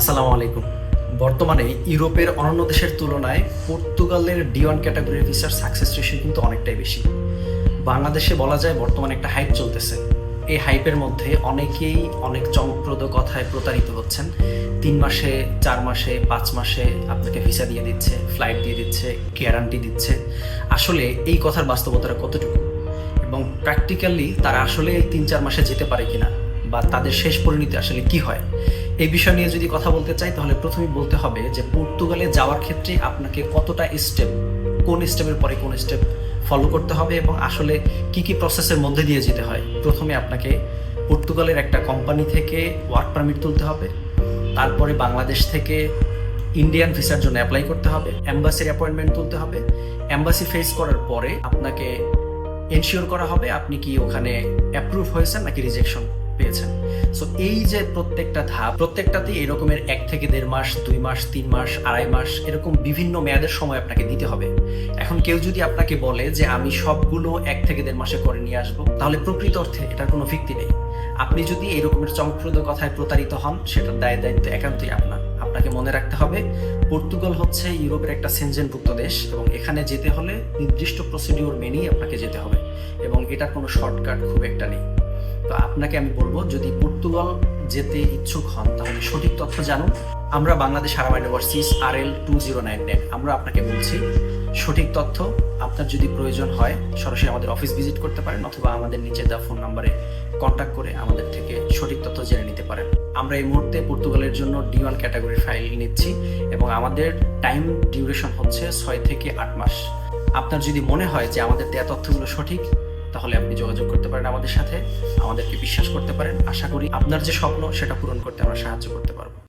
আসসালামু আলাইকুম। বর্তমানে ইউরোপের অন্যান্য দেশের তুলনায় পর্তুগালের ডি1 ক্যাটাগরির ভিসার সাকসেস রেশিও কিন্তু অনেকটাই বেশি। বাংলাদেশে বলা যায় বর্তমানে একটা হাইপ চলতেছে। এই হাইপের মধ্যে অনেকেই অনেক চমকপ্রদ কথায় প্রতারিত হচ্ছেন। 3 মাসে, 4 মাসে, 5 মাসে আপনাকে ভিসা দিয়ে দিচ্ছে, ফ্লাইট দিয়ে দিচ্ছে, গ্যারান্টি দিচ্ছে। আসলে এই কথার বাস্তবতাটা কতটুকু এবং প্র্যাকটিক্যালি তারা আসলে 3-4 মাসে যেতে পারে কিনা বা তাদের শেষ পরিণতি আসলে কি হয়, এই বিষয় নিয়ে যদি কথা বলতে চাই তাহলে প্রথমেই বলতে হবে যে পর্তুগালে যাওয়ার ক্ষেত্রে আপনাকে কতটা স্টেপ, কোন স্টেপের পরে কোন স্টেপ ফলো করতে হবে এবং আসলে কি কি প্রসেসের মধ্যে দিয়ে যেতে হয়। প্রথমে আপনাকে পর্তুগালের একটা কোম্পানি থেকে ওয়ার্ক পারমিট তুলতে হবে, তারপরে বাংলাদেশ থেকে ইন্ডিয়ান ভিসার জন্য অ্যাপ্লাই করতে হবে, এম্বাসির অ্যাপয়েন্টমেন্ট তুলতে হবে। এম্বাসি ফেস করার পরে আপনাকে এনশিওর করা হবে আপনি কি ওখানে অ্যাপ্রুভ হয়েছেন নাকি রিজেকশন পেয়েছেন। সো এই যে প্রত্যেকটা ধাপ, প্রত্যেকটাতেই এরকমের 1 থেকে 1.5 মাস, 2 মাস, 3 মাস, 2.5 মাস এরকম বিভিন্ন মেয়াদের সময় আপনাকে দিতে হবে। এখন কেউ যদি আপনাকে বলে যে আমি সবগুলো 1 থেকে 1.5 মাসে করে নিয়ে আসবো, তাহলে প্রকৃত অর্থে এটার কোনো ভিত্তি নেই। আপনি যদি এরকমের চমকপ্রদ কথায় প্রতারিত হন, সেটার দায় দায়িত্ব একান্তই আপনার। আপনাকে মনে রাখতে হবে পর্তুগাল হচ্ছে ইউরোপের একটা সেনজেনভুক্ত দেশ এবং এখানে যেতে হলে নির্দিষ্ট প্রসিডিওর মেনেই আপনাকে যেতে হবে এবং এটার কোনো শর্টকাট খুব একটা নেই। তো আপনাকে আমি বলবো, যদি পর্তুগাল যেতে ইচ্ছুক হন তাহলে সঠিক তথ্য জানুন। আমরা বাংলাদেশ আরামাইন ওভারসিজ RL 2099 আমরা আপনাকে বলছি সঠিক তথ্য। আপনার যদি প্রয়োজন হয় সরাসরি আমাদের অফিস ভিজিট করতে পারেন অথবা আমাদের নিচে দেওয়া ফোন নাম্বারে কন্ট্যাক্ট করে আমাদের থেকে সঠিক তথ্য জেনে নিতে পারেন। আমরা এই মুহূর্তে পর্তুগালের জন্য D1 ক্যাটাগরি ফাইল নিচ্ছি এবং আমাদের টাইম ডিউরেশন হচ্ছে 6 থেকে 8 মাস। আপনার যদি মনে হয় যে আমাদের দেওয়া তথ্যগুলো সঠিক, তাহলে আপনি যোগাযোগ করতে পারেন আমাদের সাথে, আমাদেরকে বিশ্বাস করতে পারেন। আশা করি আপনার যে স্বপ্ন সেটা পূরণ করতে আমরা সাহায্য করতে পারবো।